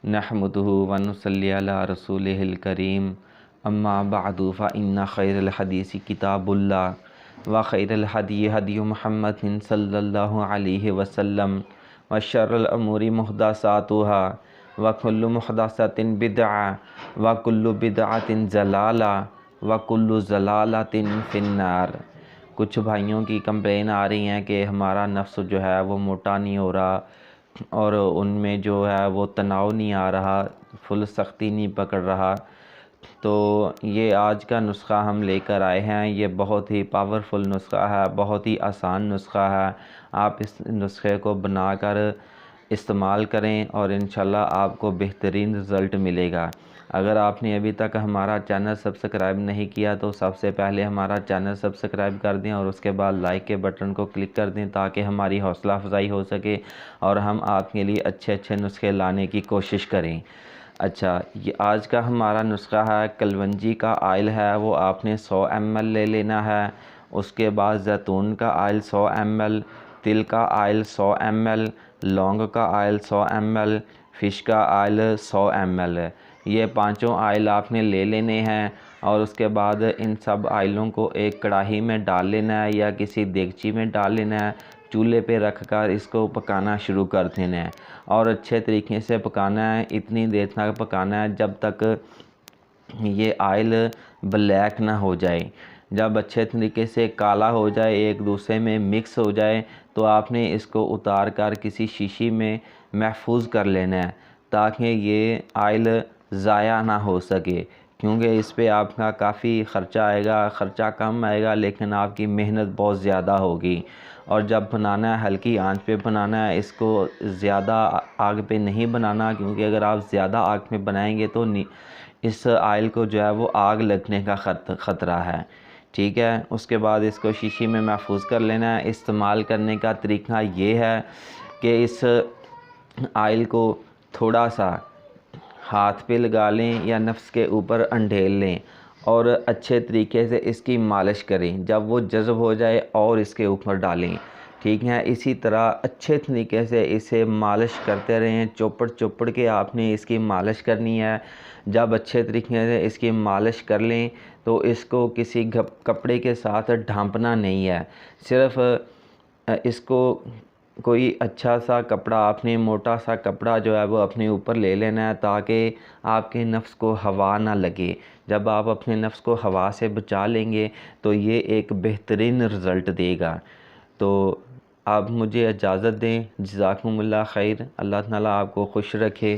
نحمده ونصلی علی رسولہ الکریم اما بعد فإن خیر الحدیث کتاب اللہ وخیر الہدی ہدی محمد صلی اللہ علیہ وسلم وشر الامور محدثاتها وکل محدثۃ بدعہ وکل بدعۃ ضلالہ وکل ضلالۃ فی النار۔ کچھ بھائیوں کی کمپلین آ رہی ہیں کہ ہمارا نفس جو ہے وہ موٹا نہیں ہو رہا اور ان میں جو ہے وہ تناؤ نہیں آ رہا، فل سختی نہیں پکڑ رہا۔ تو یہ آج کا نسخہ ہم لے کر آئے ہیں۔ یہ بہت ہی پاورفل نسخہ ہے، بہت ہی آسان نسخہ ہے۔ آپ اس نسخے کو بنا کر استعمال کریں اور انشاءاللہ آپ کو بہترین رزلٹ ملے گا۔ اگر آپ نے ابھی تک ہمارا چینل سبسکرائب نہیں کیا تو سب سے پہلے ہمارا چینل سبسکرائب کر دیں اور اس کے بعد لائک کے بٹن کو کلک کر دیں تاکہ ہماری حوصلہ افزائی ہو سکے اور ہم آپ کے لیے اچھے اچھے نسخے لانے کی کوشش کریں۔ اچھا، یہ آج کا ہمارا نسخہ ہے، کلونجی کا آئل ہے وہ آپ نے 100 ml لے لینا ہے۔ اس کے بعد زیتون کا آئل 100 ml، تل کا آئل 100 ml، لونگ کا آئل 100 ml، فش کا آئل 100 ml۔ یہ پانچوں آئل آپ نے لے لینے ہیں اور اس کے بعد ان سب آئلوں کو ایک کڑاہی میں ڈال لینا ہے یا کسی دیگچی میں ڈال لینا ہے، چولہے پہ رکھ کر اس کو پکانا شروع کر دینا ہے اور اچھے طریقے سے پکانا ہے۔ اتنی دیر تک پکانا ہے جب تک یہ آئل بلیک نہ ہو جائے۔ جب اچھے طریقے سے کالا ہو جائے، ایک دوسرے میں مکس ہو جائے تو آپ نے اس کو اتار کر کسی شیشی میں محفوظ کر لینا ہے تاکہ یہ آئل ضائع نہ ہو سکے، کیونکہ اس پہ آپ کا کافی خرچہ آئے گا۔ خرچہ کم آئے گا لیکن آپ کی محنت بہت زیادہ ہوگی۔ اور جب بنانا ہے ہلکی آنچ پہ بنانا ہے، اس کو زیادہ آگ پہ نہیں بنانا، کیونکہ اگر آپ زیادہ آگ پہ بنائیں گے تو اس آئل کو جو ہے وہ آگ لگنے کا خطرہ ہے، ٹھیک ہے۔ اس کے بعد اس کو شیشی میں محفوظ کر لینا ہے۔ استعمال کرنے کا طریقہ یہ ہے کہ اس آئل کو تھوڑا سا ہاتھ پہ لگا لیں یا نفس کے اوپر انڈھیل لیں اور اچھے طریقے سے اس کی مالش کریں۔ جب وہ جذب ہو جائے اور اس کے اوپر ڈالیں، ٹھیک ہے۔ اسی طرح اچھے طریقے سے اسے مالش کرتے رہیں، چوپڑ چوپڑ کے آپ نے اس کی مالش کرنی ہے۔ جب اچھے طریقے سے اس کی مالش کر لیں تو اس کو کسی کپڑے کے ساتھ ڈھانپنا نہیں ہے، صرف اس کو کوئی اچھا سا کپڑا، آپ نے موٹا سا کپڑا جو ہے وہ اپنے اوپر لے لینا ہے تاکہ آپ کے نفس کو ہوا نہ لگے۔ جب آپ اپنے نفس کو ہوا سے بچا لیں گے تو یہ ایک بہترین رزلٹ دے گا۔ تو آپ مجھے اجازت دیں، جزاکم اللہ خیر، اللہ تعالیٰ آپ کو خوش رکھے۔